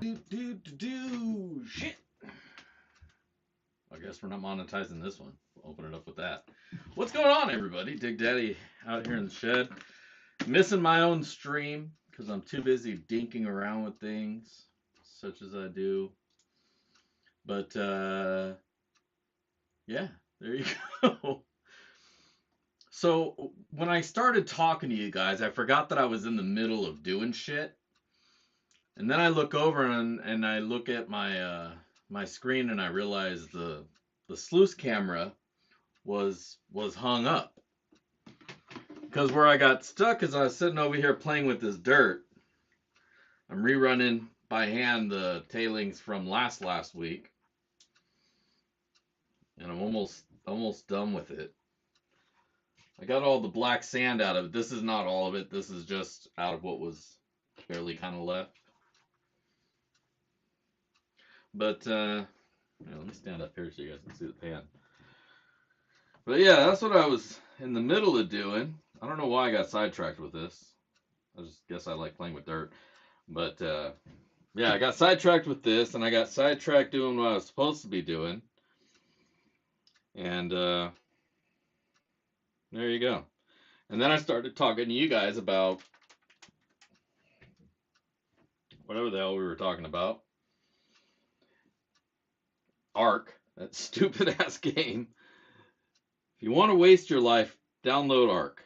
Shit. I guess we're not monetizing this one. We'll open it up with that. What's going on, everybody? Dig Daddy out here in the shed. Missing my own stream because I'm too busy dinking around with things, such as I do. But, yeah, there you go. So, when I started talking to you guys, I forgot that I was in the middle of doing shit. And then I look over and I look at my screen and I realize the sluice camera was hung up. Because where I got stuck is I was sitting over here playing with this dirt. I'm rerunning by hand the tailings from last week. And I'm almost done with it. I got all the black sand out of it. This is not all of it. This is just out of what was barely kind of left. But let me stand up here so you guys can see the pan. But yeah, that's what I was in the middle of doing. I don't know why I got sidetracked with this. I just guess I like playing with dirt. But yeah, I got sidetracked with this, and I got sidetracked doing what I was supposed to be doing. And there you go. And then I started talking to you guys about whatever the hell we were talking about. Ark, that stupid ass game. If you want to waste your life, download Ark.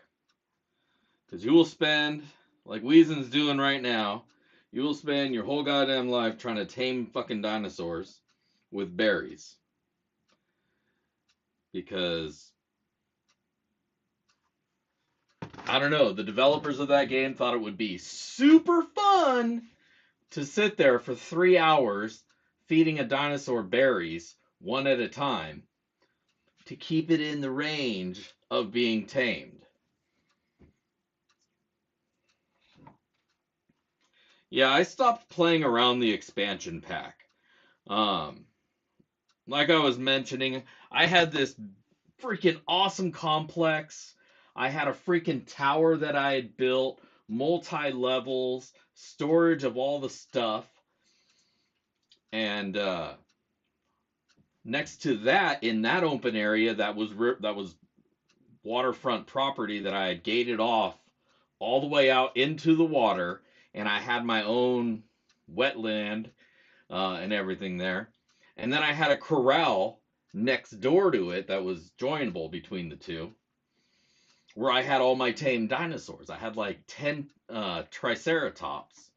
Because you will spend, like Weezen's doing right now, you will spend your whole goddamn life trying to tame fucking dinosaurs with berries. Because, I don't know, the developers of that game thought it would be super fun to sit there for 3 hours feeding a dinosaur berries one at a time to keep it in the range of being tamed. Yeah, I stopped playing around the expansion pack. Like I was mentioning, I had this freaking awesome complex. I had a freaking tower that I had built, multi-levels, storage of all the stuff. And next to that, in that open area, that was waterfront property that I had gated off all the way out into the water, and I had my own wetland and everything there. And then I had a corral next door to it that was joinable between the two, where I had all my tame dinosaurs. I had like 10 Triceratops.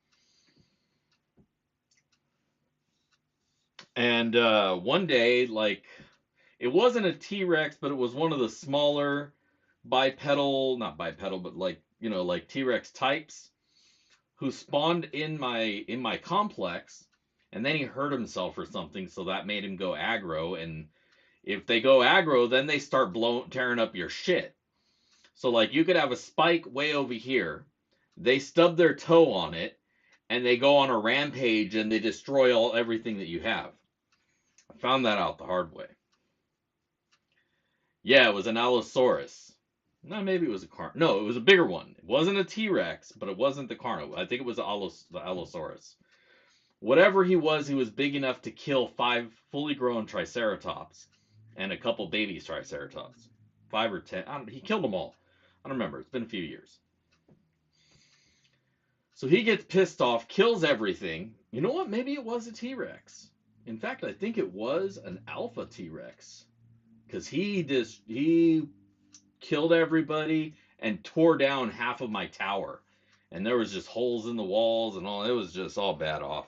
And one day, like, it wasn't a T-Rex, but it was one of the smaller not bipedal, but like, you know, like T-Rex types, who spawned in my complex, and then he hurt himself or something, so that made him go aggro. And if they go aggro, then they start tearing up your shit. So like, you could have a spike way over here, they stub their toe on it, and they go on a rampage and they destroy everything that you have. I found that out the hard way. Yeah, it was an Allosaurus. No, maybe it was a Carno. No, it was a bigger one. It wasn't a T-Rex, but it wasn't the Carno. I think it was the Allosaurus. Whatever he was big enough to kill 5 fully grown Triceratops and a couple baby Triceratops. 5 or 10. He killed them all. I don't remember. It's been a few years. So he gets pissed off, kills everything. You know what? Maybe it was a T-Rex. In fact, I think it was an alpha T-Rex. Because he killed everybody and tore down half of my tower. And there was just holes in the walls and all. It was just all bad off.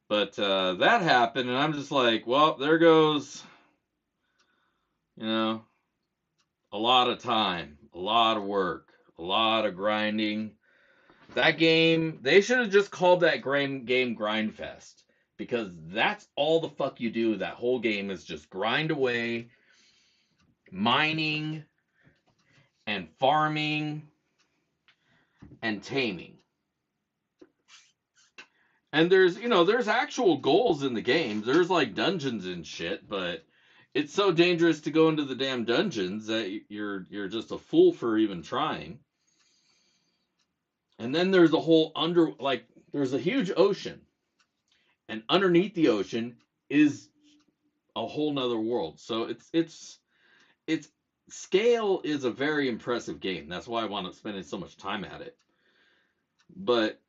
But that happened, and I'm just like, well, there goes, you know, a lot of time, a lot of work, a lot of grinding. That game, they should have just called that game Grindfest, because that's all the fuck you do. That whole game is just grind away, mining, and farming, and taming. And there's actual goals in the game. There's like dungeons and shit, but it's so dangerous to go into the damn dungeons that you're just a fool for even trying. And then there's a whole there's a huge ocean, and underneath the ocean is a whole nother world. So it's scale is a very impressive game. That's why I want to spend so much time at it. But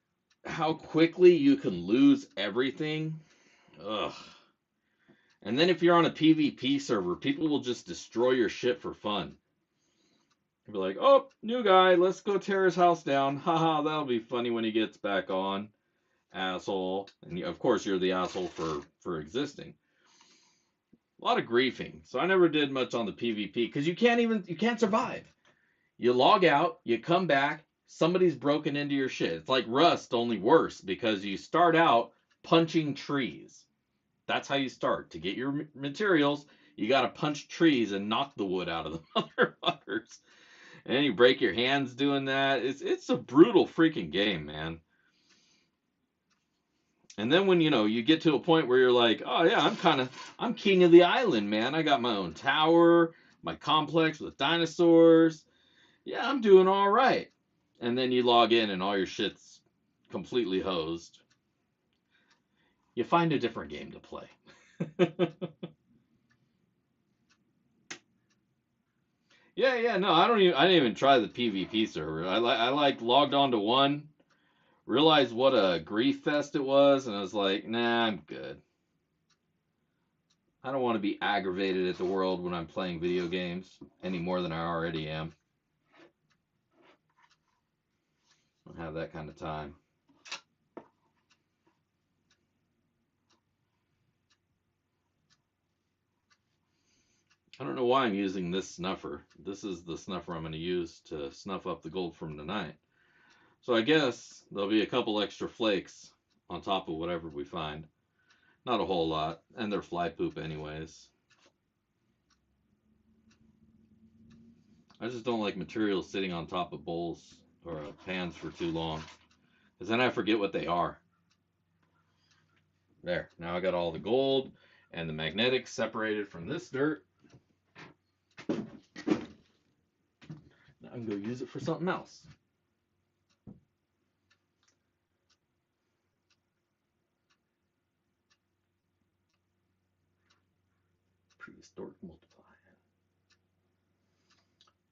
how quickly you can lose everything, ugh. And then if you're on a PvP server, people will just destroy your shit for fun. You'll be like, oh, new guy, let's go tear his house down. Haha, that'll be funny when he gets back on, asshole. And of course, you're the asshole for existing. A lot of griefing. So I never did much on the PvP because you can't survive. You log out, you come back, somebody's broken into your shit. It's like Rust, only worse because you start out punching trees. That's how you start. To get your materials, you got to punch trees and knock the wood out of the motherfuckers. And then you break your hands doing that. It's a brutal freaking game, man. And then when you get to a point where you're like, oh yeah, I'm king of the island, man. I got my own tower, my complex with dinosaurs. Yeah, I'm doing all right. And then you log in and all your shit's completely hosed. You find a different game to play. Yeah, no, I didn't even try the PvP server. I like logged on to one, realized what a grief fest it was, and I was like, nah, I'm good. I don't want to be aggravated at the world when I'm playing video games any more than I already am. I don't have that kind of time. I don't know why I'm using this snuffer. This is the snuffer I'm going to use to snuff up the gold from tonight. So I guess there'll be a couple extra flakes on top of whatever we find. Not a whole lot, and they're fly poop anyways. I just don't like materials sitting on top of bowls or pans for too long, because then I forget what they are. There, now I got all the gold and the magnetics separated from this dirt. Now I can go use it for something else. Prehistoric multiply.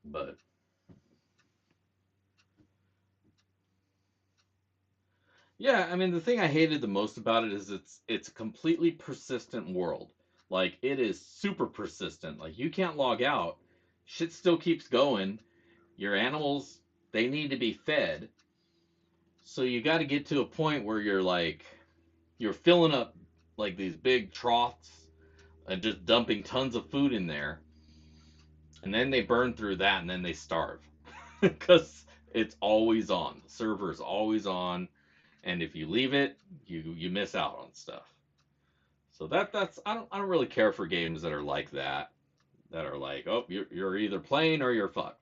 But yeah, I mean the thing I hated the most about it is it's a completely persistent world. Like it is super persistent. Like you can't log out. Shit still keeps going. Your animals, they need to be fed. So you got to get to a point where you're filling up like these big troughs and just dumping tons of food in there. And then they burn through that and then they starve because it's always on. The server is always on, and if you leave it, you miss out on stuff. So that's I don't really care for games that are like that. That are like, oh, you're either playing or you're fucked.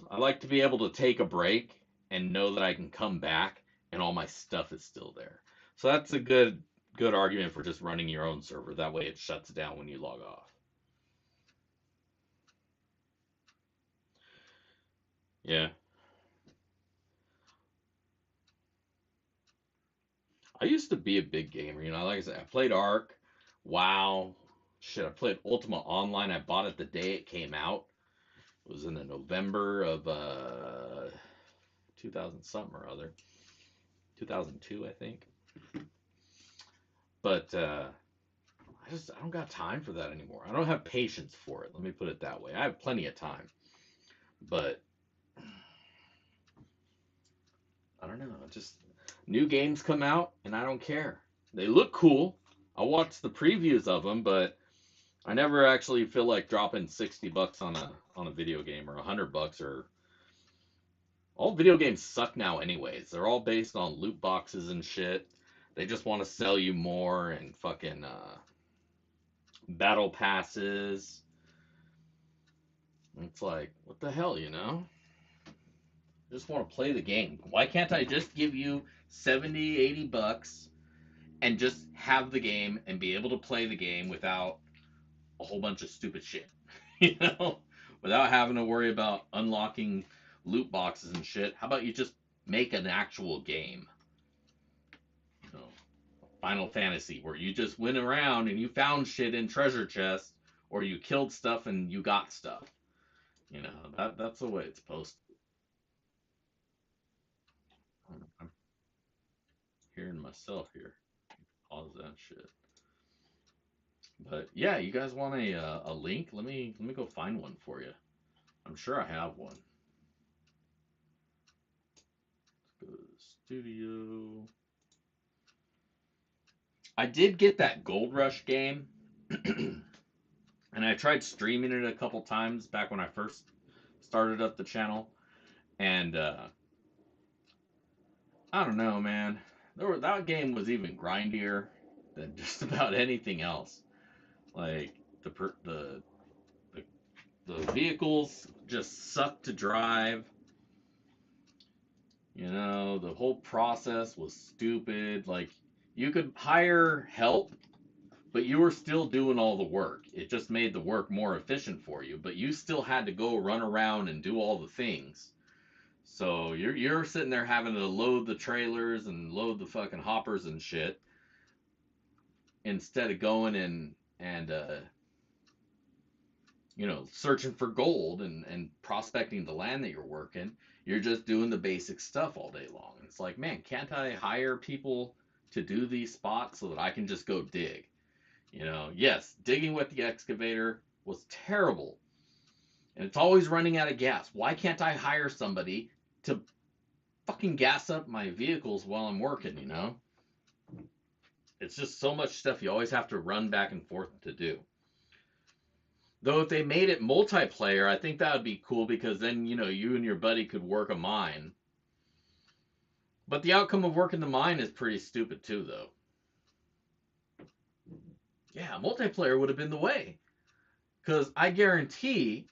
I like to be able to take a break and know that I can come back and all my stuff is still there. So that's a good argument for just running your own server. That way it shuts down when you log off. Yeah. I used to be a big gamer, like I said, I played Ark, WoW, shit, I played Ultima Online. I bought it the day it came out. It was in the November of 2000 something or other. 2002, I think. But I don't got time for that anymore. I don't have patience for it. Let me put it that way. I have plenty of time, but I don't know. Just new games come out and I don't care. They look cool. I'll watch the previews of them, but I never actually feel like dropping $60 on a video game or $100 or all video games suck now anyways. They're all based on loot boxes and shit. They just want to sell you more and fucking battle passes. It's like, what the hell? I just want to play the game. Why can't I just give you 70, $80 and just have the game and be able to play the game without a whole bunch of stupid shit? you know, Without having to worry about unlocking loot boxes and shit. How about you just make an actual game? Final Fantasy, where you just went around and you found shit in treasure chests, or you killed stuff and you got stuff. That's the way it's supposed to. I'm hearing myself here. Pause that shit. But yeah, you guys want a link? Let me go find one for you. I'm sure I have one. Let's go to the studio. I did get that Gold Rush game, and I tried streaming it a couple times back when I first started up the channel, and I don't know, man. That game was even grindier than just about anything else. Like the the, the vehicles just sucked to drive. The whole process was stupid. Like you could hire help, but you were still doing all the work. It just made the work more efficient for you, but you still had to go run around and do all the things. So you're sitting there having to load the trailers and load the fucking hoppers and shit instead of going and searching for gold and prospecting the land that you're working. You're just doing the basic stuff all day long. It's like, man, can't I hire people to do these spots so that I can just go dig? Yes, digging with the excavator was terrible. And it's always running out of gas. Why can't I hire somebody to fucking gas up my vehicles while I'm working? It's just so much stuff you always have to run back and forth to do. Though if they made it multiplayer, I think that would be cool because then, you and your buddy could work a mine. But the outcome of working the mine is pretty stupid too, though. Yeah, multiplayer would have been the way. Because I guarantee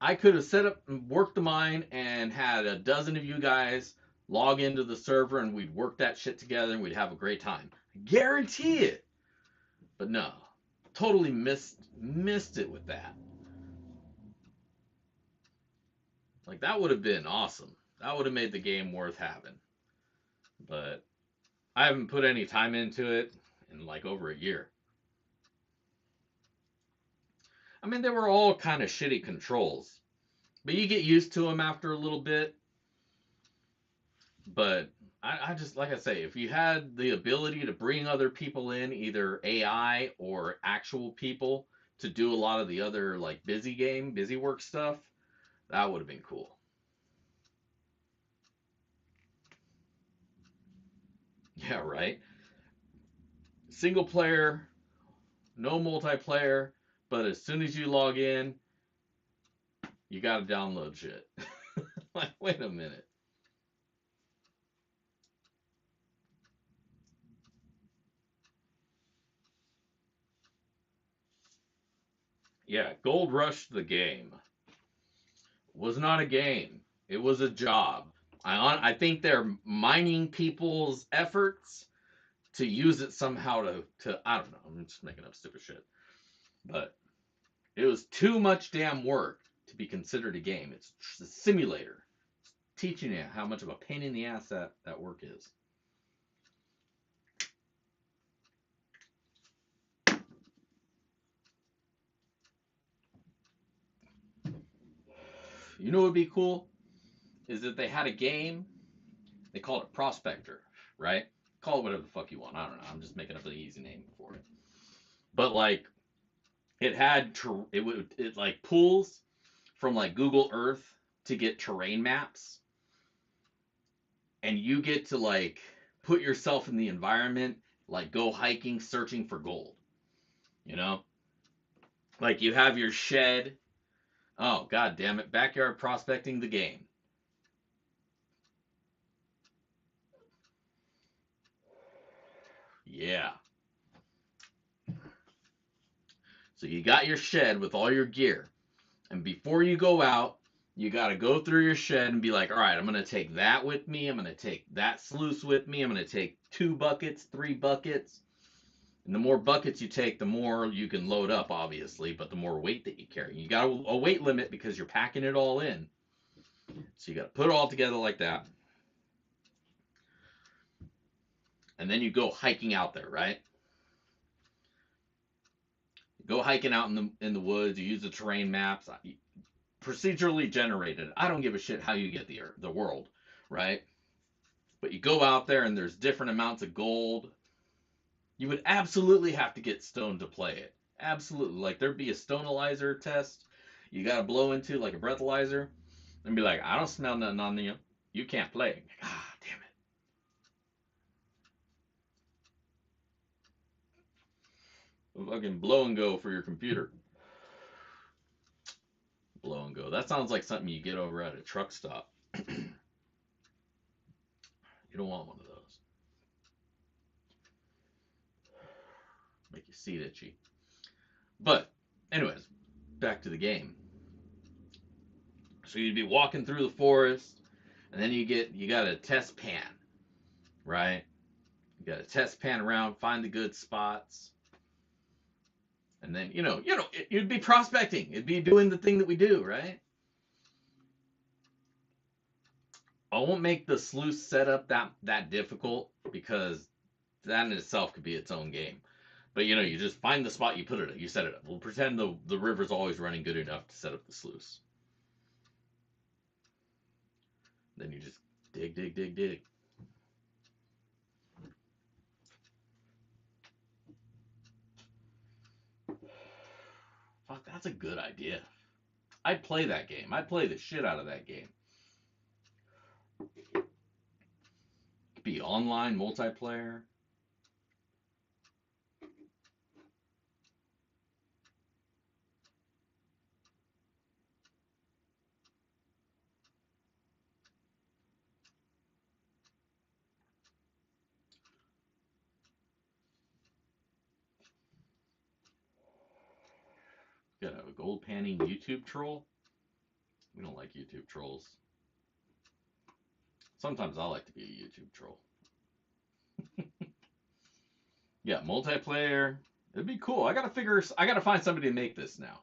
I could have set up and worked the mine and had a dozen of you guys log into the server and we'd work that shit together and we'd have a great time. Guarantee it. But no, totally missed it with that. Like that would have been awesome. That would have made the game worth having. But I haven't put any time into it in like over a year. I mean, they were all kind of shitty controls, but you get used to them after a little bit. But I just, like I say, if you had the ability to bring other people in, either AI or actual people, to do a lot of the other like busy work stuff, that would have been cool. Yeah, right. Single player, no multiplayer, but as soon as you log in, you got to download shit. Like, wait a minute. Yeah, Gold Rush the game was not a game. It was a job. I think they're mining people's efforts to use it somehow to I don't know. I'm just making up stupid shit. But it was too much damn work to be considered a game. It's a simulator. It's teaching you how much of a pain in the ass that work is. You know what would be cool? Is that they had a game, they called it Prospector, right? Call it whatever the fuck you want. I don't know. I'm just making up an easy name for it. But like it had it like pulls from like Google Earth to get terrain maps, and you get to like put yourself in the environment, like go hiking searching for gold. You know? Like you have your shed. Oh god damn it, backyard prospecting the game. Yeah. So you got your shed with all your gear. And before you go out, you got to go through your shed and be like, all right, I'm going to take that with me. I'm going to take that sluice with me. I'm going to take 2 buckets, 3 buckets. And the more buckets you take, the more you can load up, obviously, but the more weight that you carry. You got a weight limit because you're packing it all in. So you got to put it all together like that. and then you go hiking out there, right? Go hiking out in the woods. You use the terrain maps, procedurally generated. I don't give a shit how you get the world, right? But you go out there and there's different amounts of gold. You would absolutely have to get stone to play it. Absolutely. Like there'd be a stonealizer test you gotta blow into like a breathalyzer and be like, I don't smell nothing on you. You can't play. Ah, damn it. Fucking blow and go for your computer. Blow and go. That sounds like something you get over at a truck stop. You don't want one of those. Make your seat itchy. But, anyways, back to the game. So you'd be walking through the forest, and then you got a test pan, right? You got to test pan around, find the good spots, and then you'd be prospecting. It'd be doing the thing that we do, right? I won't make the sluice setup that difficult because that in itself could be its own game. But you just find the spot, you put it, you set it up. We'll pretend the river's always running good enough to set up the sluice. Then you just dig, dig, dig, dig. Fuck, that's a good idea. I'd play that game. I'd play the shit out of that game. It could be online, multiplayer. Got a gold panning YouTube troll. We don't like YouTube trolls. Sometimes I like to be a YouTube troll. Yeah, multiplayer. It'd be cool. I gotta find somebody to make this now.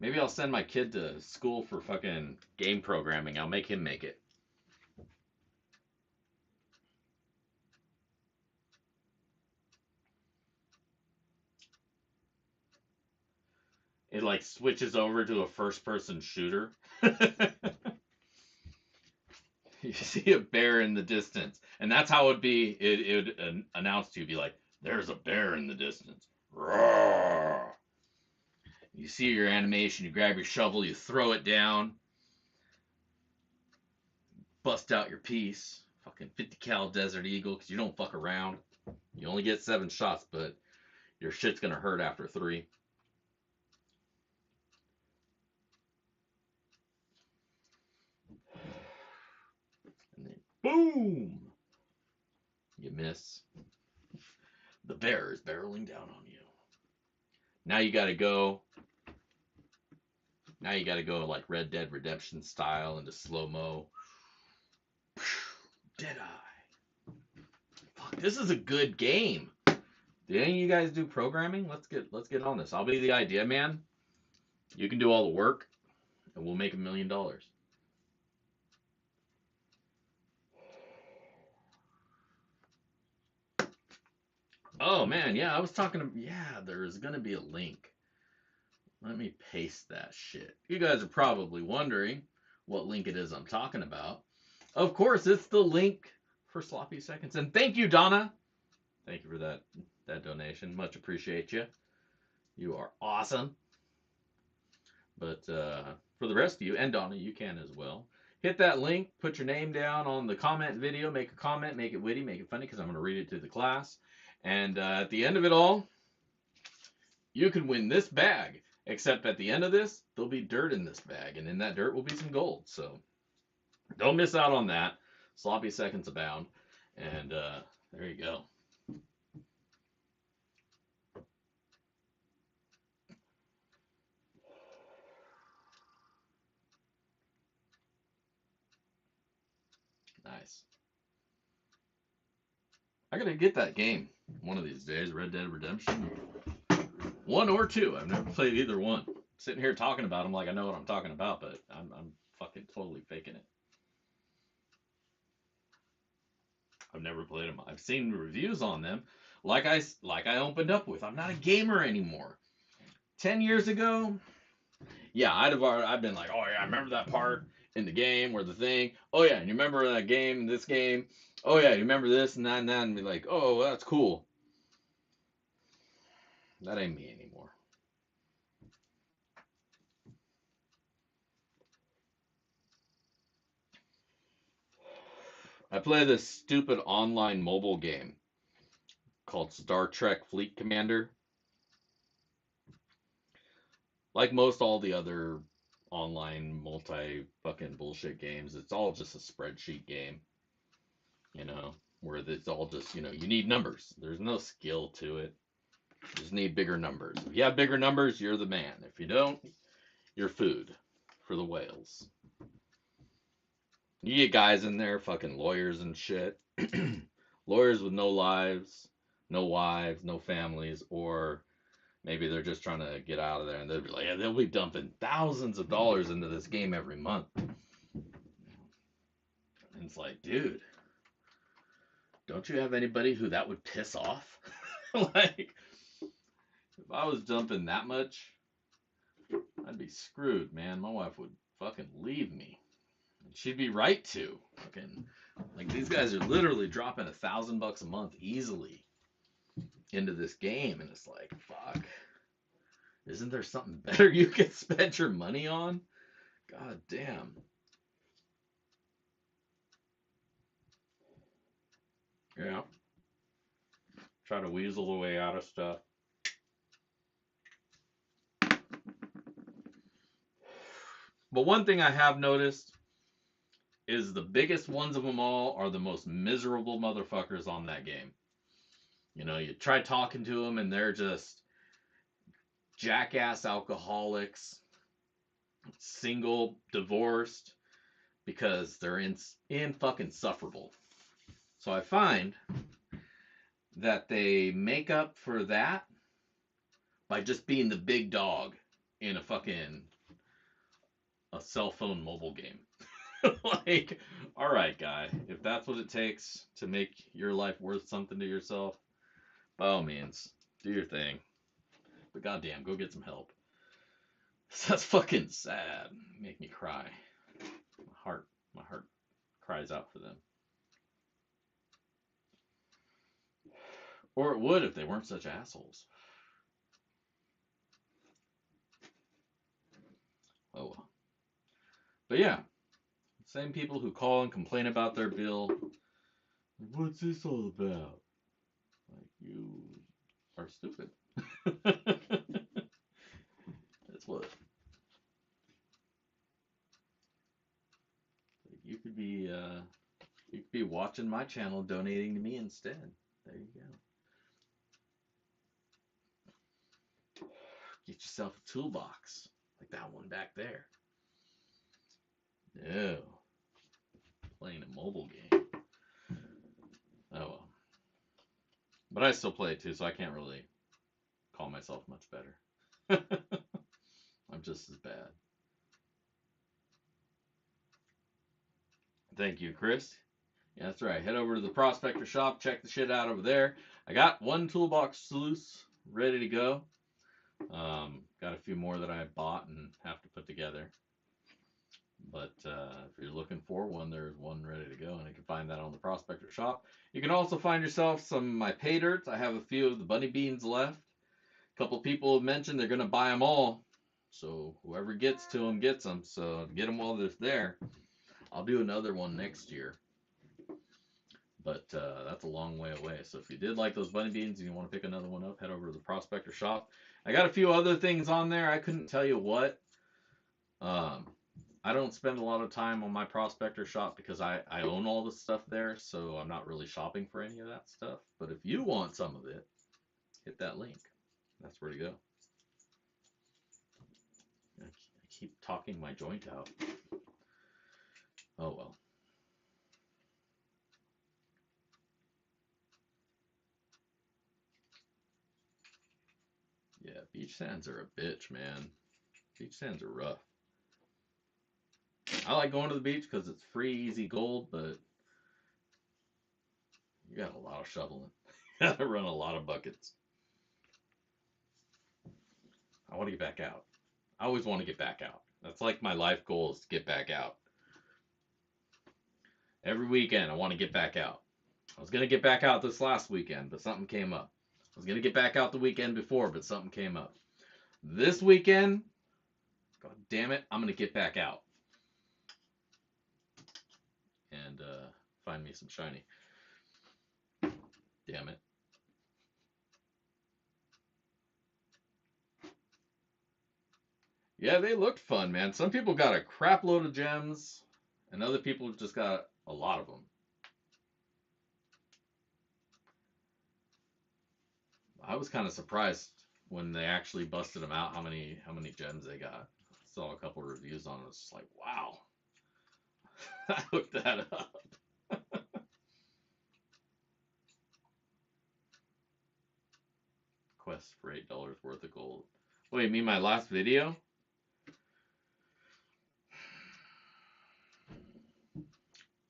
Maybe I'll send my kid to school for fucking game programming. I'll make him make it. It like switches over to a first person shooter. You see a bear in the distance, and that's how it'd be. It would announce to you, be like, "There's a bear in the distance." Roar! You see your animation. You grab your shovel. You throw it down. Bust out your piece. Fucking 50 cal Desert Eagle, because you don't fuck around. You only get 7 shots, but your shit's gonna hurt after 3. And then boom, you miss. The bear is barreling down on you. Now you gotta go. Now you gotta go like Red Dead Redemption style into slow mo. Deadeye. Fuck, this is a good game. Do any of you guys do programming? Let's get on this. I'll be the idea man. You can do all the work, and we'll make $1 million. Oh man, yeah, I was talking. Yeah, there's gonna be a link. Let me paste that shit. You guys are probably wondering what link it is I'm talking about. Of course, it's the link for Sloppy Seconds. And thank you, Donna. Thank you for that donation. Much appreciate you. You are awesome. But for the rest of you, and Donna, you can as well. Hit that link, put your name down on the comment video, make a comment, make it witty, make it funny, because I'm going to read it to the class. And at the end of it all, you can win this bag. Except at the end of this, there'll be dirt in this bag, and in that dirt will be some gold. So don't miss out on that. Sloppy seconds abound. And there you go. Nice. I gotta get that game one of these days, Red Dead Redemption. 1 or 2. I've never played either one. Sitting here talking about them like I know what I'm talking about, but I'm fucking totally faking it. I've never played them. I've seen reviews on them. Like I opened up with, I'm not a gamer anymore. 10 years ago, yeah, I've been like, oh yeah, I remember that part in the game where the thing. Oh yeah, and you remember that game, this game. Oh yeah, you remember this and that, and be like, oh, well, that's cool. That ain't me anymore. I play this stupid online mobile game called Star Trek Fleet Commander. Like most all the other online multi fucking bullshit games, it's all just a spreadsheet game, you know, where it's all just, you need numbers. There's no skill to it. You just need bigger numbers. If you have bigger numbers, you're the man. If you don't, you're food for the whales. You get guys in there, fucking lawyers and shit. Lawyers with no lives, no wives, no families, or maybe they're just trying to get out of there and they'll be like, yeah, they'll be dumping thousands of dollars into this game every month. And it's like, dude, don't you have anybody who that would piss off? Like, if I was dumping that much, I'd be screwed, man. My wife would fucking leave me. And she'd be right to. Fucking, like, these guys are literally dropping $1,000 a month easily into this game. And it's like, fuck. Isn't there something better you can spend your money on? God damn. Yeah. Try to weasel the way out of stuff. But one thing I have noticed is the biggest ones of them all are the most miserable motherfuckers on that game. You try talking to them and they're just jackass alcoholics, single, divorced, because they're in fucking sufferable. So I find that they make up for that by just being the big dog in a cell phone mobile game. Like, all right, guy, if that's what it takes to make your life worth something to yourself, by all means, do your thing. But goddamn, go get some help. That's fucking sad. Make me cry. My heart cries out for them. Or it would if they weren't such assholes. Oh well. But yeah, same people who call and complain about their bill. What's this all about? Like, you are stupid. That's what. Like, you could be watching my channel, donating to me instead. There you go. Get yourself a toolbox like that one back there. No, playing a mobile game. Oh well. But I still play it too, so I can't really call myself much better. I'm just as bad. Thank you, Chris. Yeah, that's right. Head over to the Prospector shop, check the shit out over there. I got one toolbox loose, ready to go. Got a few more that I bought and have to put together. But if you're looking for one, there's one ready to go, and you can find that on the Prospector shop. You can also find yourself some of my pay dirts. I have a few of the bunny beans left. A couple people have mentioned they're going to buy them all. So whoever gets to them gets them. So get them while they're there. I'll do another one next year. But that's a long way away. So if you did like those bunny beans and you want to pick another one up, head over to the Prospector shop. I got a few other things on there. I couldn't tell you what. I don't spend a lot of time on my Prospector shop because I own all the stuff there, so I'm not really shopping for any of that stuff. But if you want some of it, hit that link. That's where to go. I keep talking my joint out. Oh well. Yeah, beach sands are a bitch, man. Beach sands are rough. I like going to the beach because it's free, easy gold, but You got a lot of shoveling. You gotta run a lot of buckets. I want to get back out. I always want to get back out. That's like my life goal is to get back out. Every weekend, I want to get back out. I was going to get back out this last weekend, but something came up. I was going to get back out the weekend before, but something came up. This weekend, God damn it, I'm going to get back out. And find me some shiny. Damn it. Yeah, they looked fun, man. Some people got a crap load of gems, and other people just got a lot of them. I was kind of surprised when they actually busted them out how many gems they got. I saw a couple of reviews on it. It's just like, wow. I looked that up. Quest for $8 worth of gold. Wait, you mean my last video?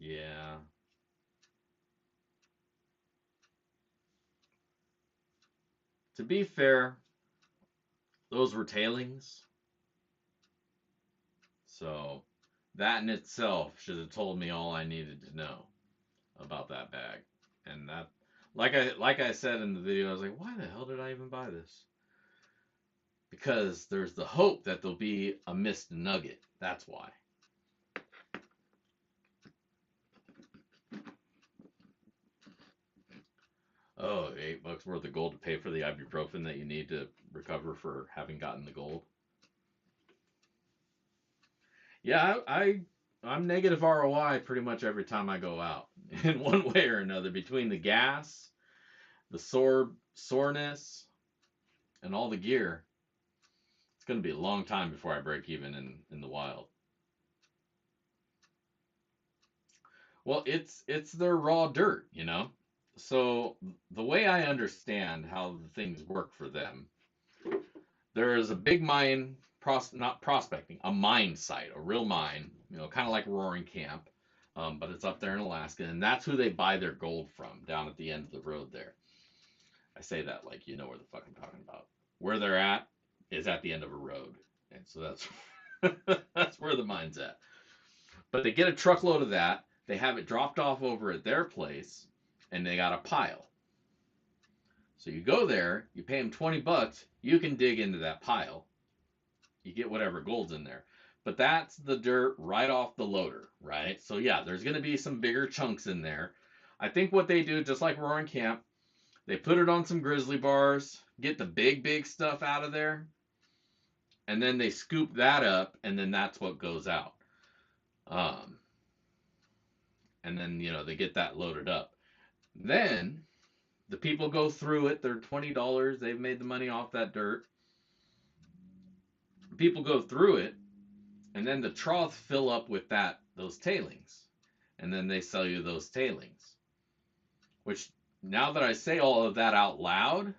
Yeah. To be fair, those were tailings. So that in itself should have told me all I needed to know about that bag. And that, like I said in the video, I was like, why the hell did I even buy this? Because there's the hope that there'll be a missed nugget. That's why. Oh, $8 worth of gold to pay for the ibuprofen that you need to recover for having gotten the gold. Yeah, I'm negative ROI pretty much every time I go out in one way or another. Between the gas, the soreness, and all the gear, it's going to be a long time before I break even in the wild. Well, it's their raw dirt, you know. So the way I understand how the things work for them, there is a big mine, not prospecting, a mine site, a real mine, you know, kind of like Roaring Camp, but it's up there in Alaska, and that's who they buy their gold from, down at the end of the road there. I say that like you know where the fuck I'm talking about. Where they're at is at the end of a road, and so that's that's where the mine's at. But they get a truckload of that, they have it dropped off over at their place, and they got a pile. So you go there, you pay them $20, you can dig into that pile. You get whatever gold's in there. But that's the dirt right off the loader, right? So yeah, there's going to be some bigger chunks in there. I think what they do, just like Roaring Camp, they put it on some grizzly bars, get the big stuff out of there, and then they scoop that up, and then that's what goes out. And then, you know, they get that loaded up. Then the people go through it. They're $20. They've made the money off that dirt. People go through it, and then the troughs fill up with those tailings, and then they sell you those tailings. Which, now that I say all of that out loud,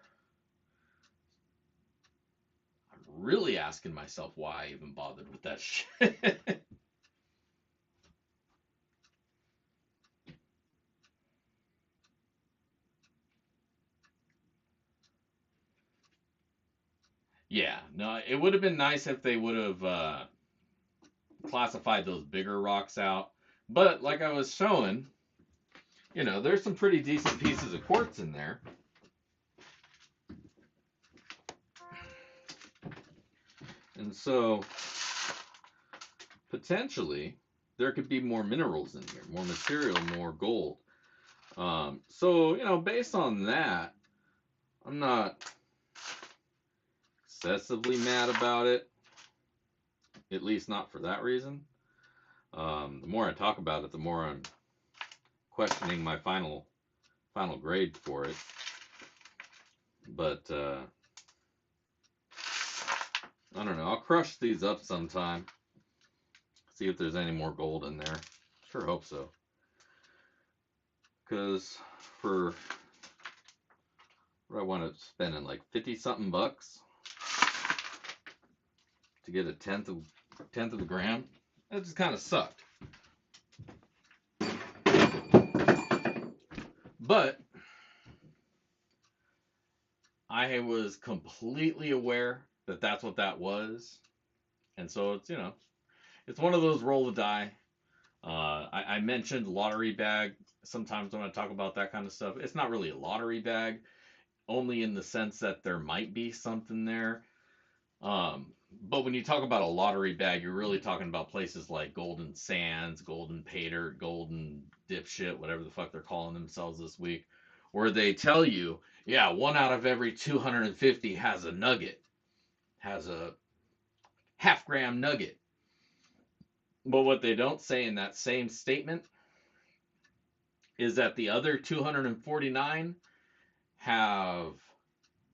I'm really asking myself why I even bothered with that shit. Yeah, no, it would have been nice if they would have classified those bigger rocks out. But like I was showing, you know, there's some pretty decent pieces of quartz in there. And so potentially there could be more minerals in here, more material, more gold. So, you know, based on that, I'm not excessively mad about it, at least not for that reason. The more I talk about it, the more I'm questioning my final grade for it. But I don't know. I'll crush these up sometime. See if there's any more gold in there. Sure hope so. Because for what I want to spend in like 50 something bucks to get a tenth of a gram, that just kind of sucked. But I was completely aware that that's what that was, and so it's it's one of those roll the die. I mentioned lottery bag sometimes when I talk about that kind of stuff. It's not really a lottery bag, only in the sense that there might be something there. But when you talk about a lottery bag, you're really talking about places like Golden Sands, Golden Pay Dirt, Golden Dipshit, whatever the fuck they're calling themselves this week, where they tell you, yeah, one out of every 250 has a nugget, has a half-gram nugget. But what they don't say in that same statement is that the other 249 have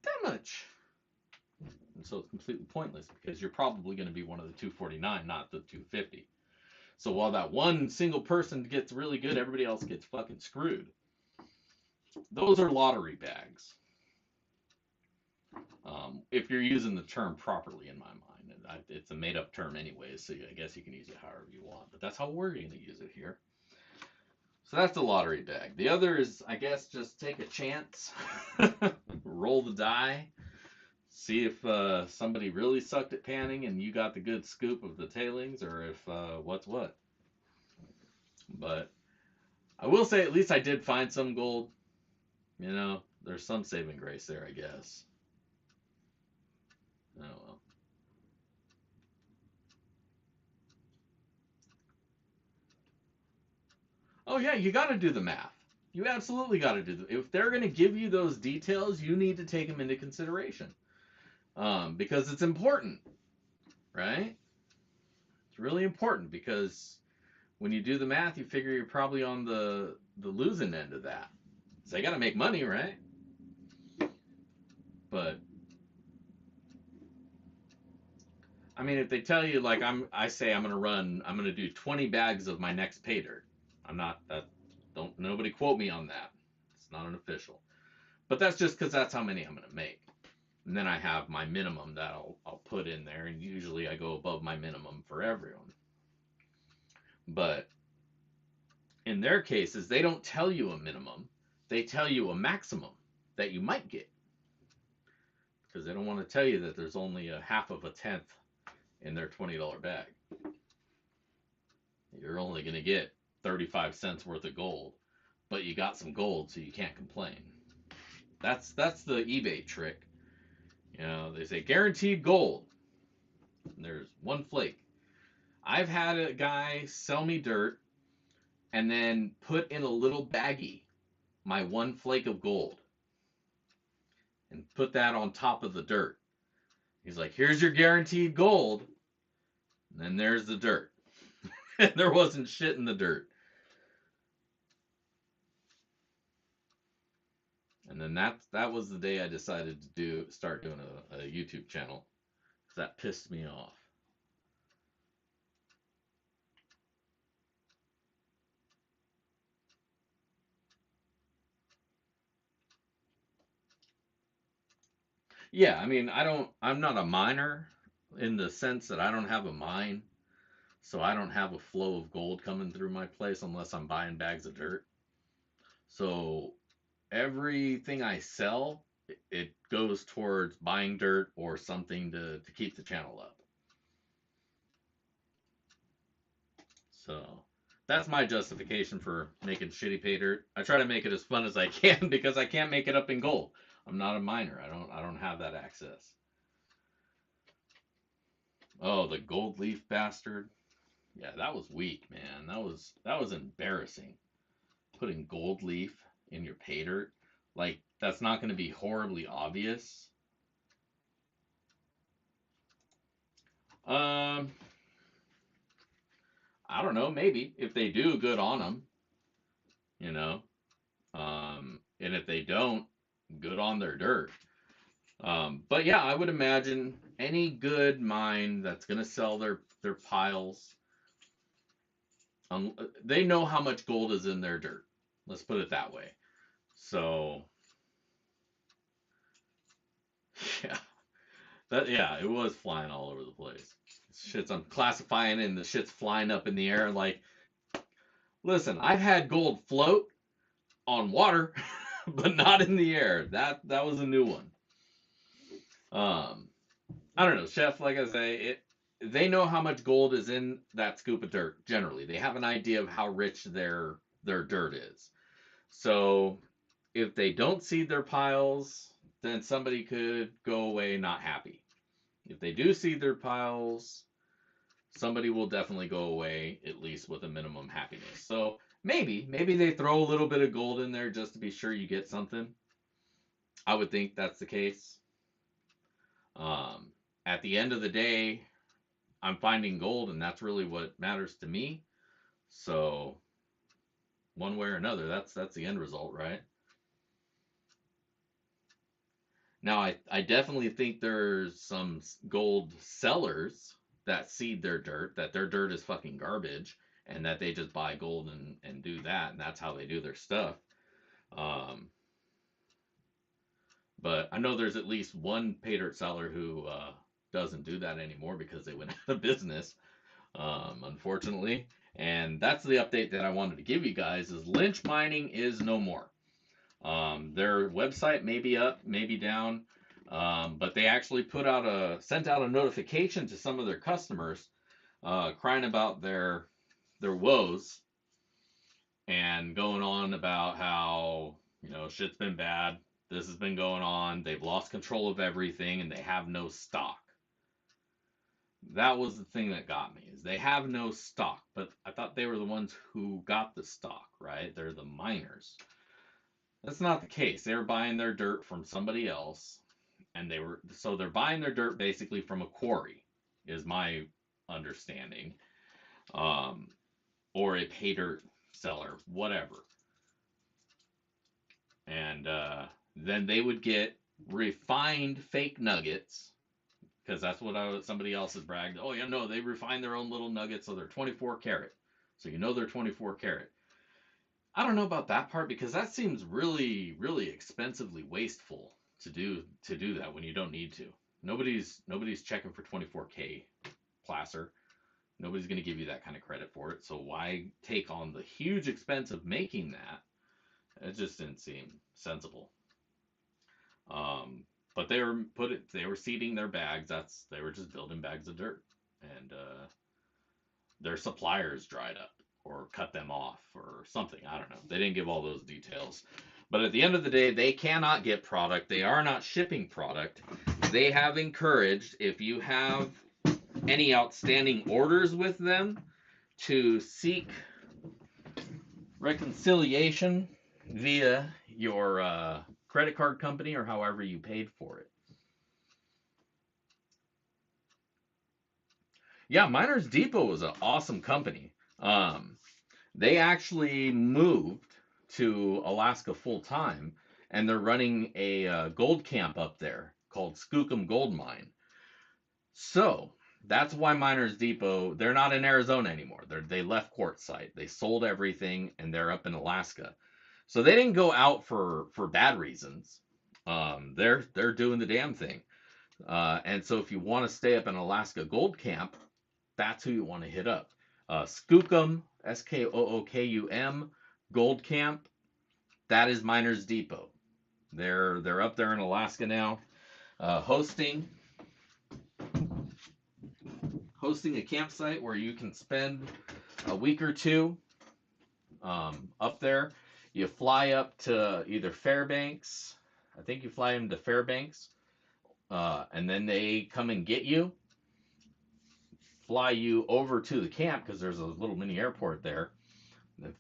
that much. And so it's completely pointless because you're probably going to be one of the 249, not the 250. So while that one single person gets really good, everybody else gets fucking screwed. Those are lottery bags. If you're using the term properly, in my mind. It's a made up term anyway, so I guess you can use it however you want. But that's how we're going to use it here. So that's the lottery bag. The other is, I guess, just take a chance, roll the die, see if somebody really sucked at panning and you got the good scoop of the tailings, or if what's what. But I will say, at least I did find some gold. There's some saving grace there, I guess. Oh well. Oh yeah, you got to do the math. You absolutely got to do the. If they're going to give you those details, you need to take them into consideration, because it's important, right? It's really important because when you do the math, you figure you're probably on the losing end of that. So they got to make money, right? But I mean, if they tell you like I say I'm gonna do 20 bags of my next pay dirt. I'm not that. Don't nobody quote me on that. It's not an official. But that's just because that's how many I'm gonna make. And then I have my minimum that I'll put in there, and usually I go above my minimum for everyone. But in their cases, they don't tell you a minimum; they tell you a maximum that you might get, because they don't want to tell you that there's only a half of a tenth in their $20 bag. You're only gonna get 35 cents worth of gold, but you got some gold, so you can't complain. That's the eBay trick. They say guaranteed gold. And there's one flake. I've had a guy sell me dirt and then put in a little baggie my one flake of gold and put that on top of the dirt. He's like, here's your guaranteed gold. And then there's the dirt. And there wasn't shit in the dirt. And then that was the day I decided to start doing a YouTube channel. Because that pissed me off. Yeah, I mean, I'm not a miner in the sense that I don't have a mine, so I don't have a flow of gold coming through my place unless I'm buying bags of dirt. So everything I sell, it goes towards buying dirt or something to keep the channel up. So that's my justification for making shitty pay dirt. I try to make it as fun as I can because I can't make it up in gold. I'm not a miner. I don't have that access. Oh, the gold leaf bastard. Yeah, that was weak, man. That was embarrassing. Putting gold leaf in your pay dirt, like that's not going to be horribly obvious. Um, I don't know. Maybe if they do, good on them. You know. And if they don't, good on their dirt. But yeah, I would imagine any good mine that's going to sell their piles, they know how much gold is in their dirt. Let's put it that way. So yeah, it was flying all over the place. Shit's I'm classifying and the shit's flying up in the air. Like, listen, I've had gold float. on water, but not in the air. That was a new one. Um, I don't know, Chef. Like I say, they know how much gold is in that scoop of dirt. Generally, they have an idea of how rich their dirt is. So if they don't seed their piles, then somebody could go away not happy. If they do seed their piles, somebody will definitely go away at least with a minimum happiness. So maybe they throw a little bit of gold in there just to be sure you get something. I would think that's the case. Um, at the end of the day, I'm finding gold, and that's really what matters to me. So one way or another, that's the end result, right? Now, I definitely think there's some gold sellers that seed their dirt, that their dirt is fucking garbage, and that they just buy gold and do that, and that's how they do their stuff. Um, but I know there's at least one pay dirt seller who doesn't do that anymore because they went out of business, unfortunately. And that's the update that I wanted to give you guys: is lynch mining is no more. Their website may be up, maybe down, but they actually sent out a notification to some of their customers, crying about their woes and going on about how shit's been bad. This has been going on. They've lost control of everything and they have no stock. That was the thing that got me, is they have no stock, but I thought they were the ones who got the stock, right? They're the miners. That's not the case. They were buying their dirt from somebody else, and they're buying their dirt basically from a quarry, is my understanding, um, or a pay dirt seller, whatever. And then they would get refined fake nuggets, because that's what somebody else has bragged. Oh yeah, no, they refine their own little nuggets, so they're 24 karat. So they're 24 karat. I don't know about that part because that seems really, really expensively wasteful to do that when you don't need to. Nobody's checking for 24K placer. Nobody's going to give you that kind of credit for it. So why take on the huge expense of making that? It just didn't seem sensible. Um, but they were seeding their bags. They were just building bags of dirt, and their suppliers dried up or cut them off or something. I don't know. They didn't give all those details. But at the end of the day, they cannot get product. They are not shipping product. They have encouraged, if you have any outstanding orders with them, to seek reconciliation via your credit card company or however you paid for it. Yeah, Miners Depot was an awesome company. They actually moved to Alaska full time, and they're running a gold camp up there called Skookum Gold Mine. So that's why Miners Depot, they're not in Arizona anymore. They left Quartzsite. They sold everything, and they're up in Alaska. So they didn't go out for bad reasons. They're doing the damn thing. And so if you want to stay up in Alaska Gold Camp, that's who you want to hit up. Skookum, Skookum, Gold Camp. That is Miners Depot. They're up there in Alaska now, hosting a campsite where you can spend a week or two up there. You fly up to either Fairbanks. I think you fly them to Fairbanks, and then they come and get you, fly you over to the camp because there's a little mini airport there.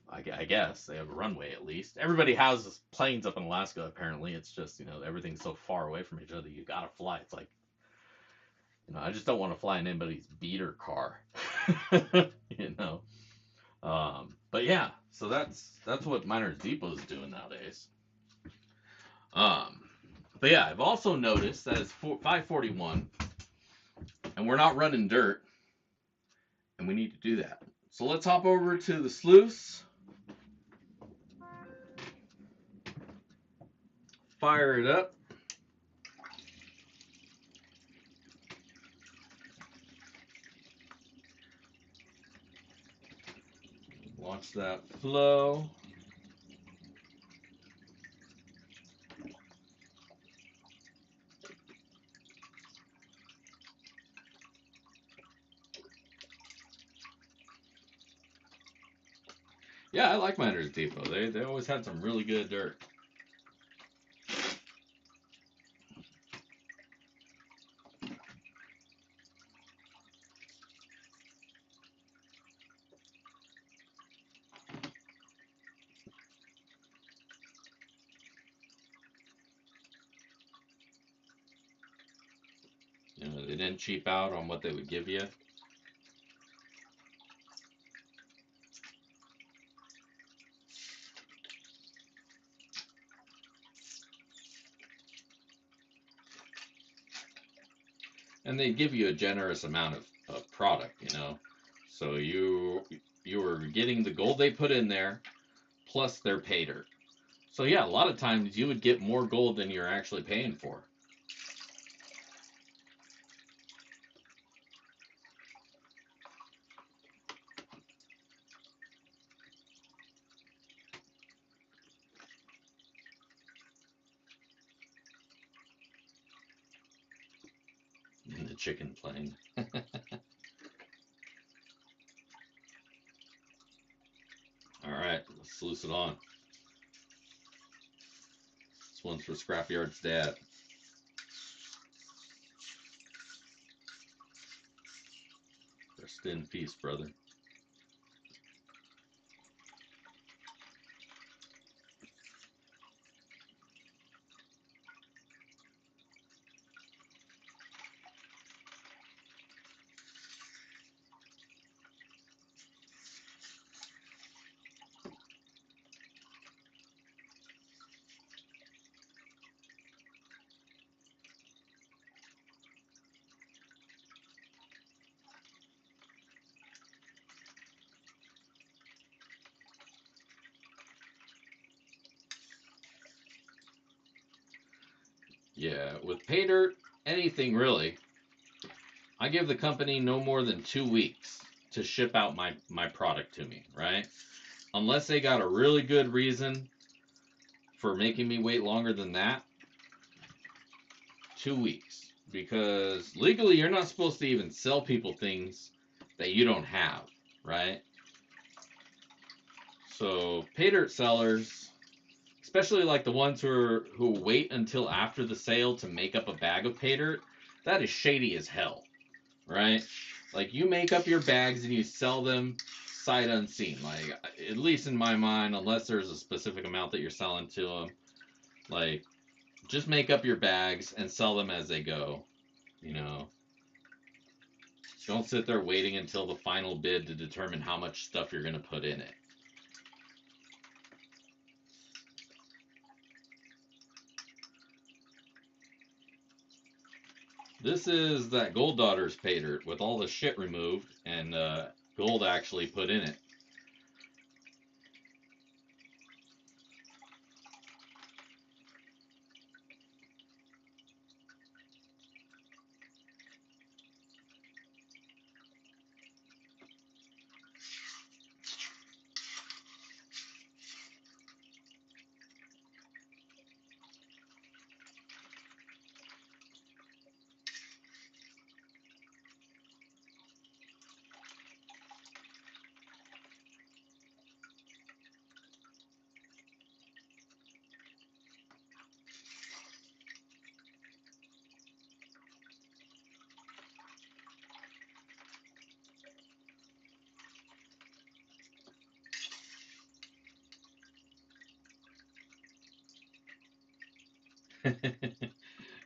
I guess they have a runway at least. Everybody has planes up in Alaska. Apparently, it's just everything's so far away from each other. You gotta fly. It's like I just don't want to fly in anybody's beater car. you know. But yeah, so that's what Miners Depot is doing nowadays. Um, but yeah, I've also noticed that it's 5:41, and we're not running dirt, and we need to do that. So let's hop over to the sluice, fire it up. Watch that flow. Yeah, I like Miners Depot. They always had some really good dirt. You know, they didn't cheap out on what they would give you. And they give you a generous amount of product, you know. So you were getting the gold they put in there plus their pay dirt. So yeah, a lot of times you would get more gold than you're actually paying for. In the chicken plane. All right, let's sluice it on. This one's for Scrapyard's dad. Rest in peace, brother. Yeah, with pay dirt, anything really, I give the company no more than 2 weeks to ship out my product to me, right? Unless they got a really good reason for making me wait longer than that, 2 weeks. Because legally, you're not supposed to even sell people things that you don't have, right? So pay dirt sellers, especially like the ones who wait until after the sale to make up a bag of pay dirt, that is shady as hell, right? Like you make up your bags and you sell them sight unseen. Like at least in my mind, unless there's a specific amount that you're selling to them, like just make up your bags and sell them as they go. You know, don't sit there waiting until the final bid to determine how much stuff you're going to put in it. This is that Gold Daughters pay dirt with all the shit removed and gold actually put in it.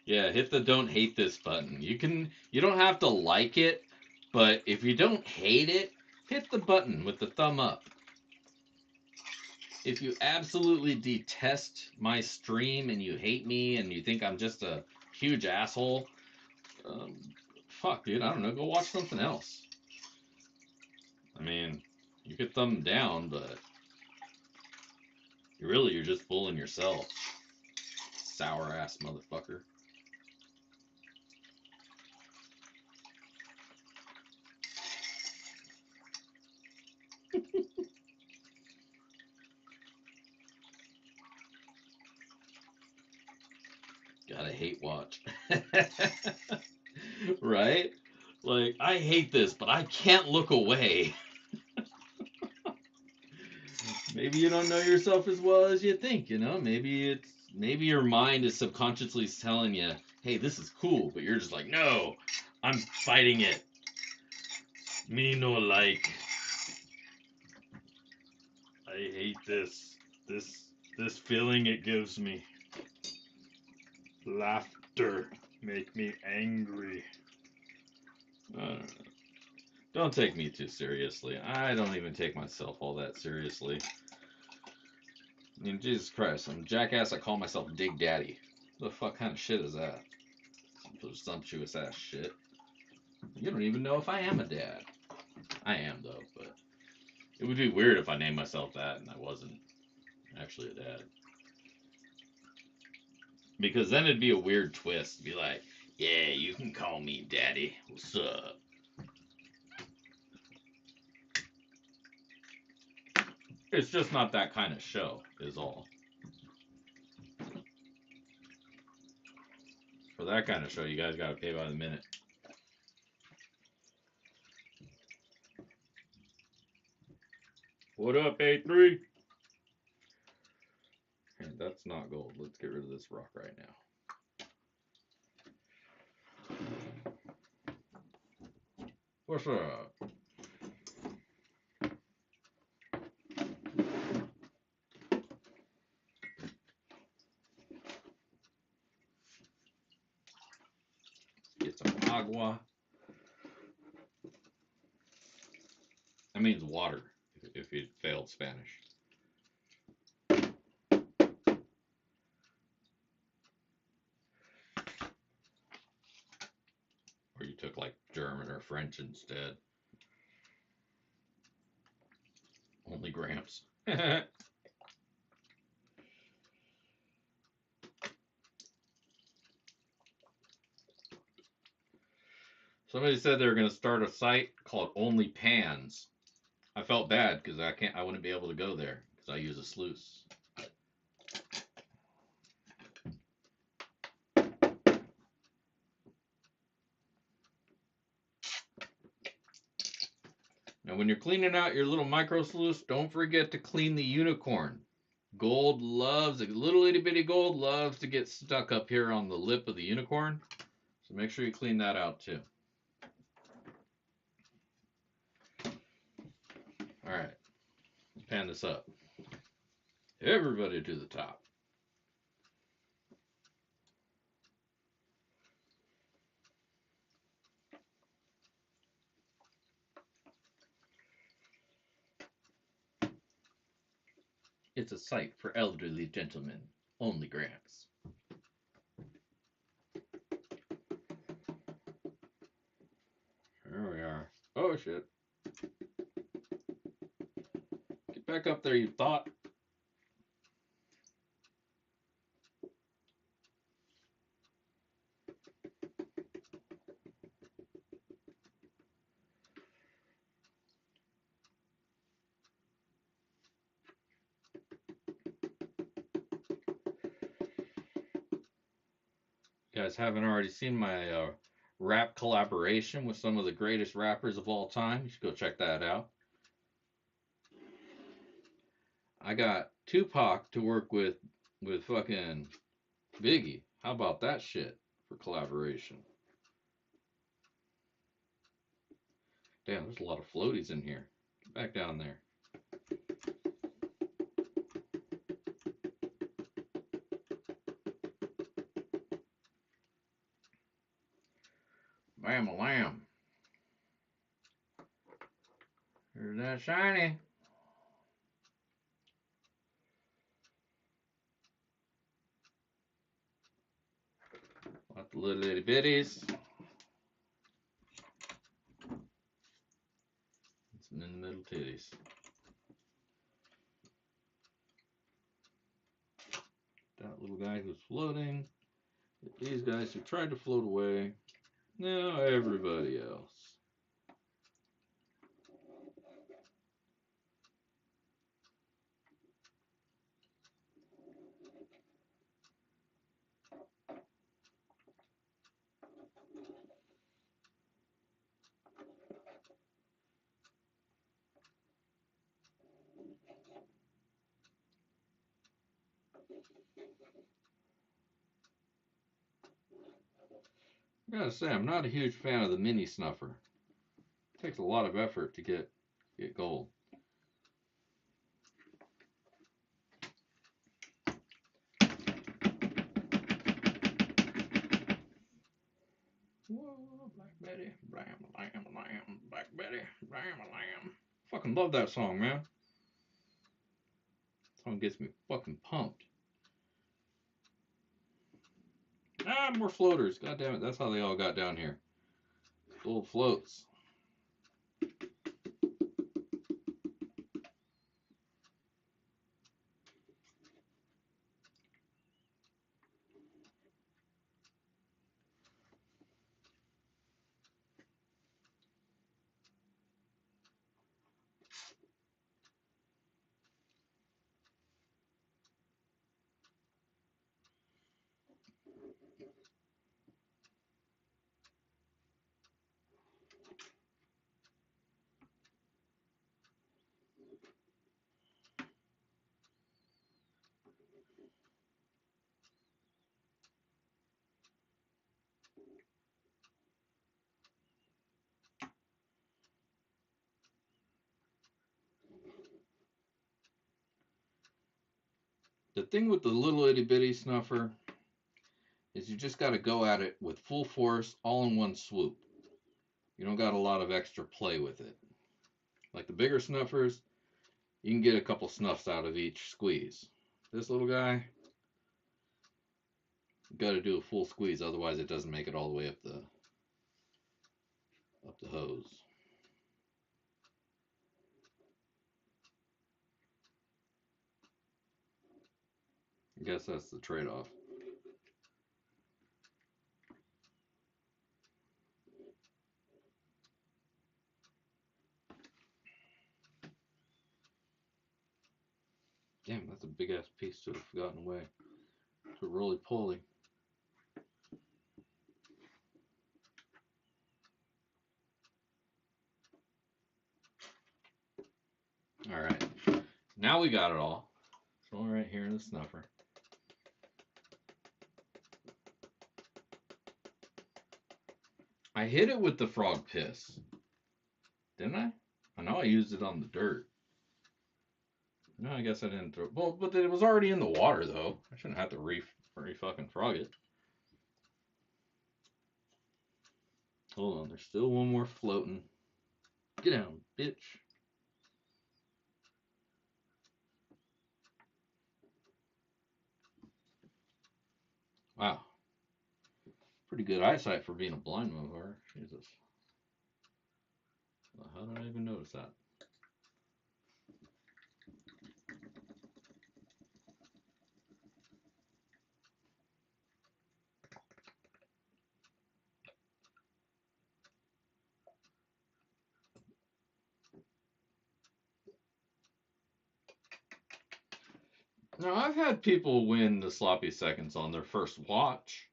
Yeah, hit the don't hate this button. You don't have to like it, but if you don't hate it, hit the button with the thumb up. If you absolutely detest my stream and you hate me and you think I'm just a huge asshole, um, fuck, dude, I don't know, go watch something else. I mean, you could thumb down, but you're just fooling yourself. Sour ass motherfucker. Gotta hate watch. Right? Like, I hate this, but I can't look away. maybe you don't know yourself as well as you think, you know? Maybe your mind is subconsciously telling you, "Hey, this is cool," but you're just like, "No, I'm fighting it. Me no like. I hate this. This feeling it gives me. Laughter make me angry." Don't take me too seriously. I don't even take myself all that seriously. I mean, Jesus Christ, I'm a jackass. I call myself Dig Daddy. What the fuck kind of shit is that? Some presumptuous ass shit. You don't even know if I am a dad. I am though, but it would be weird if I named myself that and I wasn't actually a dad. Because then it'd be a weird twist. Be like, yeah, you can call me Daddy. What's up? It's just not that kind of show, is all. For that kind of show, you guys gotta pay by the minute. What up, A3? Hey, that's not gold. Let's get rid of this rock right now. What's up? Get some agua. That means water if you failed Spanish. Or you took like German or French instead. Only Gramps. Somebody said they were going to start a site called Only Pans. I felt bad because I wouldn't be able to go there because I use a sluice. Now, when you're cleaning out your little micro sluice, don't forget to clean the unicorn. Gold loves, a little itty bitty gold loves to get stuck up here on the lip of the unicorn. So make sure you clean that out too. All right, let's pan this up. Everybody to the top. It's a site for elderly gentlemen. Only Gramps. There we are. Oh shit. Get back up there, you thought. You guys haven't already seen my rap collaboration with some of the greatest rappers of all time, you should go check that out. I got Tupac to work with fucking Biggie. How about that shit for collaboration? Damn, there's a lot of floaties in here. Get back down there. Bam a lamb. Here's that shiny. Got the little itty bitties. Some in the middle titties. That little guy who's floating. These guys who tried to float away. Now everybody else. I gotta say, I'm not a huge fan of the mini snuffer. It takes a lot of effort to get gold. Whoa, Black Betty, blam, lamb, lamb, Black Betty, blam, lamb. Fucking love that song, man. That song gets me fucking pumped. Ah, more floaters. God damn it, that's how they all got down here. Gold floats. The thing with the little itty bitty snuffer is you just got to go at it with full force, all in one swoop. You don't got a lot of extra play with it. Like the bigger snuffers, you can get a couple snuffs out of each squeeze. This little guy, you got to do a full squeeze, otherwise it doesn't make it all the way up the hose. I guess that's the trade-off. Damn, that's a big ass piece to have gotten away. To roly poly. All right, now we got it all. It's all right here in the snuffer. I hit it with the frog piss, didn't I? I know I used it on the dirt. No, I guess I didn't throw. Well, but it was already in the water though. I shouldn't have to re fucking frog it. Hold on, there's still one more floating. Get down, bitch. Wow, pretty good eyesight for being a blind motherfucker. Jesus. Well, how did I even notice that? Now, I've had people win the sloppy seconds on their first watch.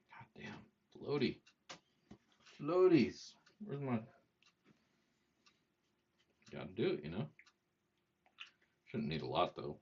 God damn, floaty. Floaties. Where's my. Gotta do it, you know? Shouldn't need a lot though.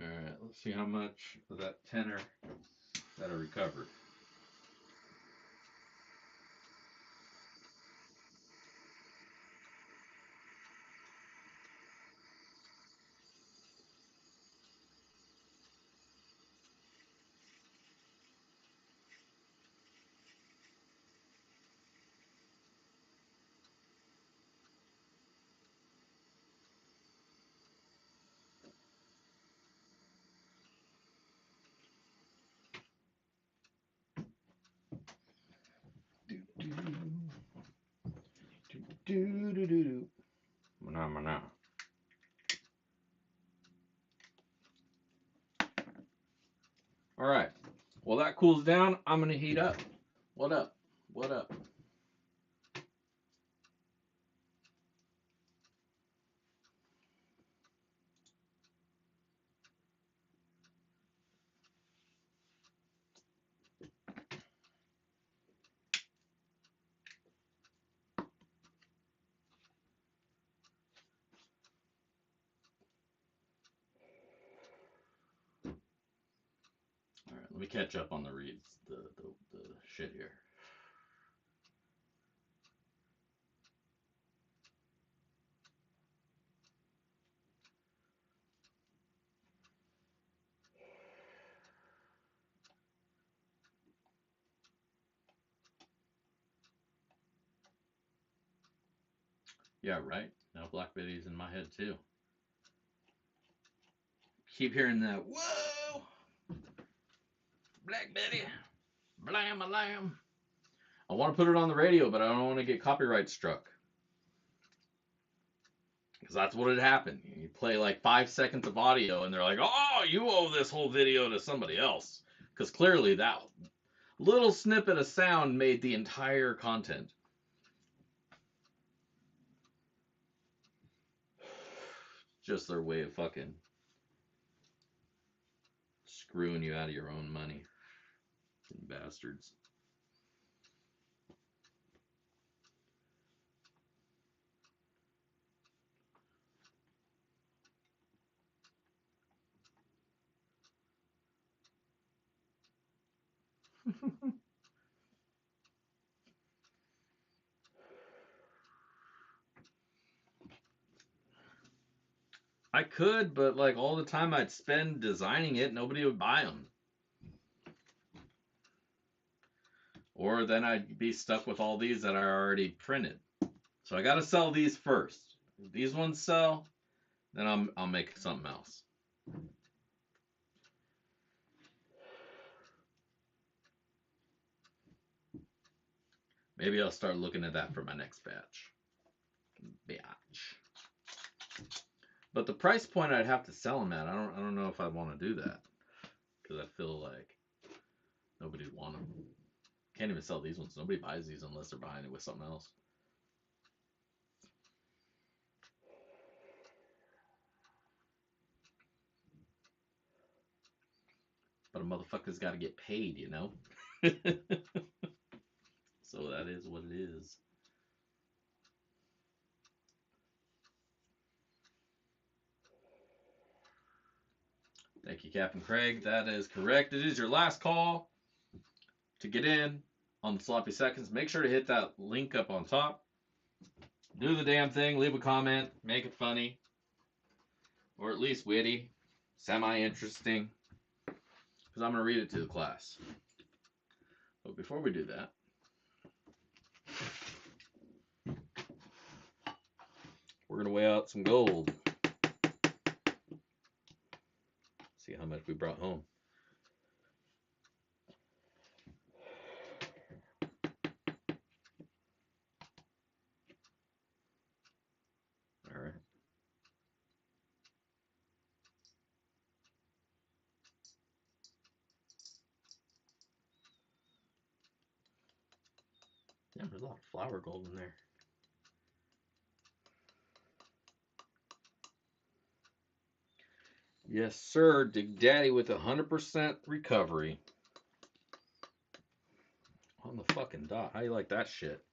Alright, let's see how much of that tenor that I recovered. Do do do do. Mana mana. All right. Well, that cools down. I'm gonna heat up. What up? What up? All right. Let me catch up on the reads. The shit here. Yeah, right. Now Black Betty's in my head too. Keep hearing that. Whoa, Black Betty, blam a lamb. I want to put it on the radio, but I don't want to get copyright struck. Because that's what had happened. You play like 5 seconds of audio, and they're like, "Oh, you owe this whole video to somebody else." Because clearly that little snippet of sound made the entire content. Just their way of fucking screwing you out of your own money, bastards. I could, but like all the time I'd spend designing it, nobody would buy them. Or then I'd be stuck with all these that are already printed. So I got to sell these first. If these ones sell, then I'll make something else. Maybe I'll start looking at that for my next batch. But the price point I'd have to sell them at, I don't know if I want to do that because I feel like nobody would want them. Can't even sell these ones. Nobody buys these unless they're buying it with something else. But a motherfucker's got to get paid, you know? So that is what it is. Thank you, Captain Craig. That is correct. It is your last call to get in on the Sloppy Seconds. Make sure to hit that link up on top. Do the damn thing. Leave a comment. Make it funny. Or at least witty. Semi-interesting. Because I'm going to read it to the class. But before we do that, we're going to weigh out some gold. See how much we brought home. All right. Yeah, there's a lot of flour gold in there. Yes, sir. Dig Daddy with 100% recovery. On the fucking dot. How you like that shit?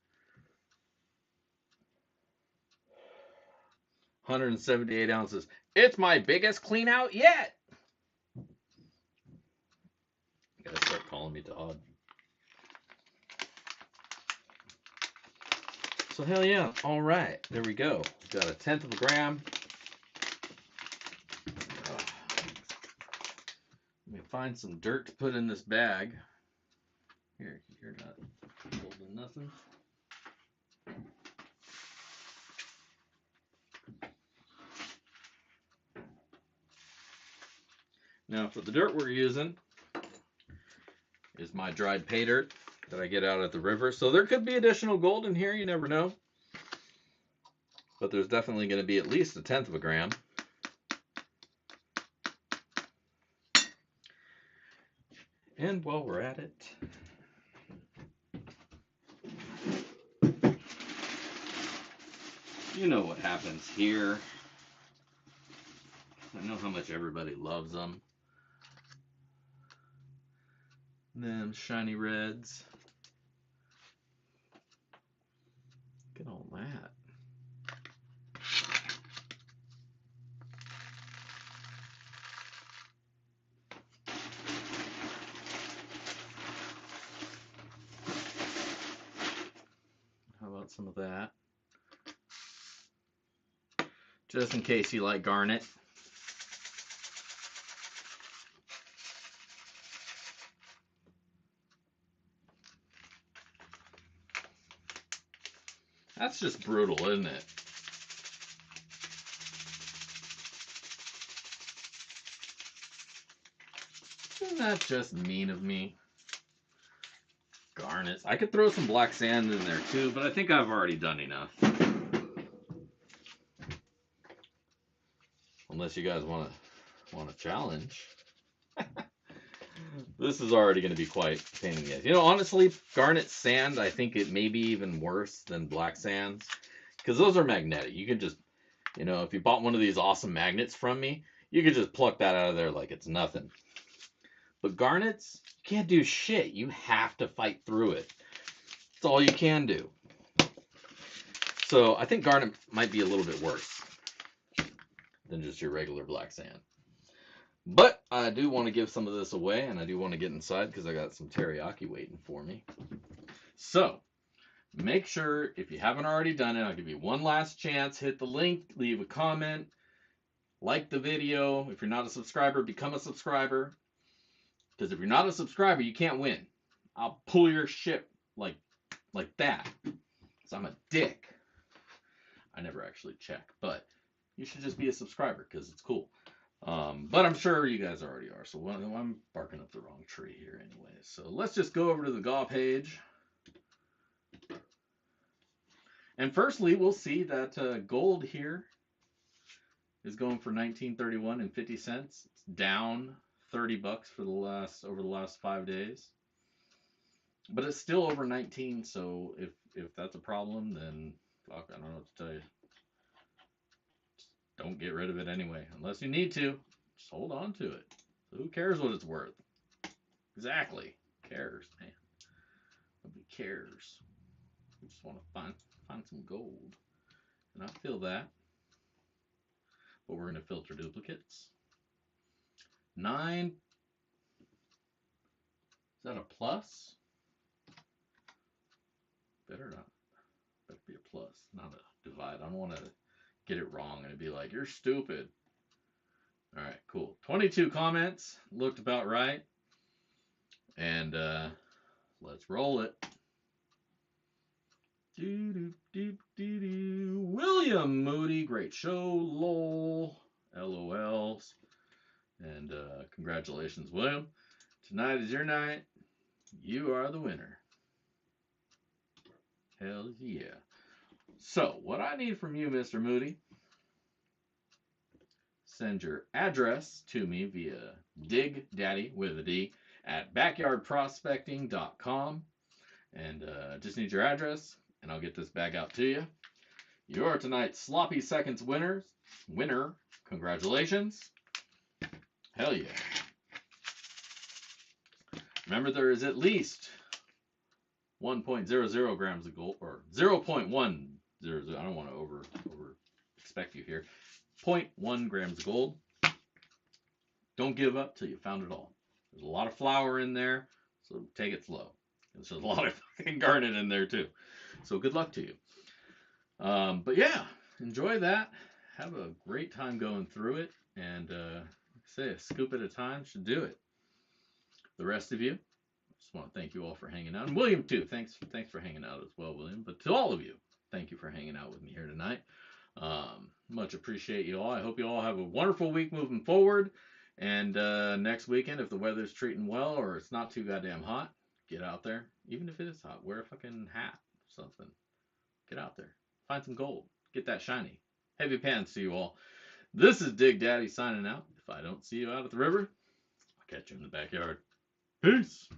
178 ounces. It's my biggest clean out yet. You gotta start calling me Todd. So hell yeah. All right. There we go. We've got 1/10 of a gram. Let me find some dirt to put in this bag. Here, you're not holding nothing. Now for the dirt we're using is my dried pay dirt that I get out at the river. So there could be additional gold in here, you never know. But there's definitely going to be at least 1/10 of a gram. And while we're at it, you know what happens here. I know how much everybody loves them. Them shiny reds. Look at all that. How about some of that? Just in case you like garnet. That's just brutal, isn't it? Isn't that just mean of me? Garnets. I could throw some black sand in there too, but I think I've already done enough. Unless you guys want a challenge. This is already going to be quite a pain in the ass. You know, honestly, garnet sand, I think it may be even worse than black sands. Because those are magnetic. You can just, if you bought one of these awesome magnets from me, you could just pluck that out of there like it's nothing. But garnets, you can't do shit. You have to fight through it. That's all you can do. So I think garnet might be a little bit worse than just your regular black sand. But I do want to give some of this away, and I do want to get inside because I got some teriyaki waiting for me. So make sure, if you haven't already done it, I'll give you one last chance. Hit the link, leave a comment, like the video. If you're not a subscriber, become a subscriber. Because if you're not a subscriber, you can't win. I'll pull your shit like that. Because I'm a dick. I never actually check, but you should just be a subscriber because it's cool. But I'm sure you guys already are, so I'm barking up the wrong tree here anyway. So let's just go over to the GAW page. And firstly, we'll see that gold here is going for $19.31 and 50 cents. It's down $30 for over the last 5 days. But it's still over 19, so if that's a problem, then fuck, I don't know what to tell you. Just don't get rid of it anyway, unless you need to. Just hold on to it. Who cares what it's worth? Exactly. Who cares, man? Nobody cares. We just want to find some gold. And I feel that. But we're going to filter duplicates. 9. Is that a plus? Better not. Better be a plus, not a divide. I don't want to get it wrong and be like, you're stupid. All right, cool. 22 comments. Looked about right. And let's roll it. William Moody, great show. Lol. LOLs. And congratulations, William. Tonight is your night. You are the winner. Hell yeah. So, what I need from you, Mr. Moody, send your address to me via digdaddy with a D at backyardprospecting.com. And just need your address, and I'll get this bag out to you. You're tonight's Sloppy Seconds winner. Congratulations. Hell yeah. Remember, there is at least 1.00 grams of gold, or 0.100. I don't want to over expect you here. 0.1 grams of gold. Don't give up till you found it all. There's a lot of flour in there, so take it slow. There's a lot of fucking garnet in there too. So good luck to you. But yeah, enjoy that. Have a great time going through it, and say a scoop at a time should do it. The rest of you, I just want to thank you all for hanging out, and William too. Thanks for hanging out as well, William. But to all of you, thank you for hanging out with me here tonight. Much appreciate you all. I hope you all have a wonderful week moving forward. And next weekend, if the weather's treating well or it's not too goddamn hot, get out there. Even if it is hot, wear a fucking hat or something. Get out there. Find some gold. Get that shiny. Heavy pants to you all. This is Dig Daddy signing out. If I don't see you out at the river, I'll catch you in the backyard. Peace.